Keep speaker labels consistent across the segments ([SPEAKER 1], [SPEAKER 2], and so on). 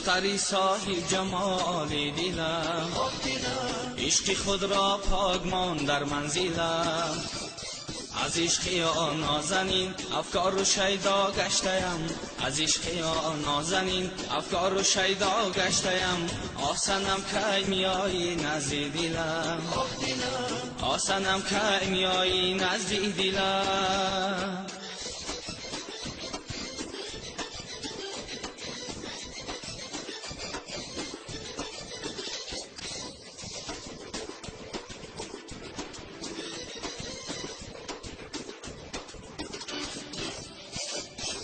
[SPEAKER 1] دختری صاحب جمال دلم، عشق خود را پاک مان در منزلم. از عشق یا نازنین افکار و شیدا گشتم، از عشق یا نازنین افکار و شیدا گشتم. آسنم که میایی نزد دلم، آسنم که میایی نزد دلم.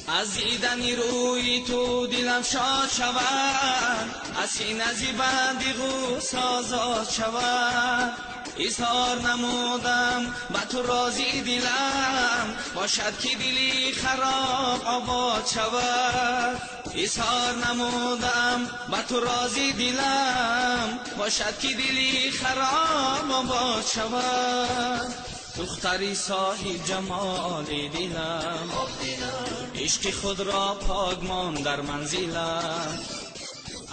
[SPEAKER 1] از دیدن روی تو دلم شاد شود، از سینه زیبندی غوص آزاد شود. اظهار نمودم به تو راضی دلم، باشد که دلی خراب آباد شود. اظهار نمودم به تو راضی دلم، باشد که دلی خراب آباد شود. دختری صاحب جمال دلم، عشق خود را پاک مان در منزلم.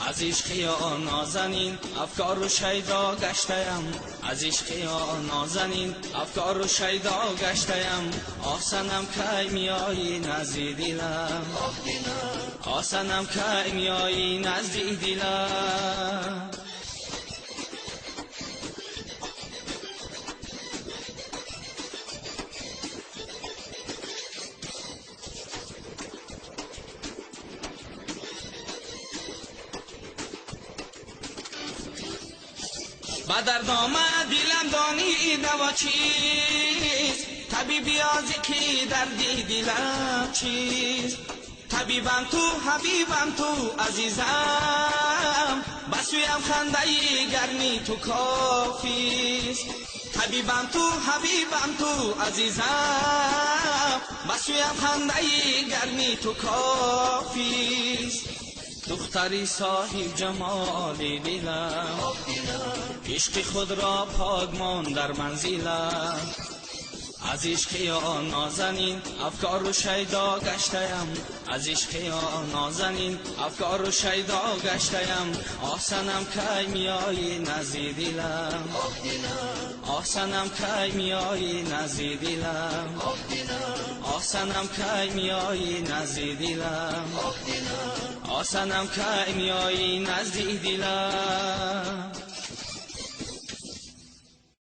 [SPEAKER 1] از عشق یا نازنین افکار و شیدا گشتم، از عشق یا نازنین افکار و شیدا گشتم. آسنم که میایی نزد دلم، آسنم که میایی نزد دلم. با درد آمد دلم دانی دوا چیست، طبیبی آزی که دردی دلم چیست. طبیبم تو حبیبم تو عزیزم، بسویم خنده گرمی تو کافیست. طبیبم تو حبیبم تو عزیزم، بسویم خنده گرمی تو کافیست. دختری صاحب جمال دلم، عشق خود را پاک مان در منزلم. از عشق یا نازنین افکار و شیدا گشتم، از عشق یا نازنین افکار و شیدا گشتم. آسنم که میایی نزد دلم، آسنم که میایی نزد دلم، آسنم که میایی نزد دلم، آسنم که میایی نزد دلم.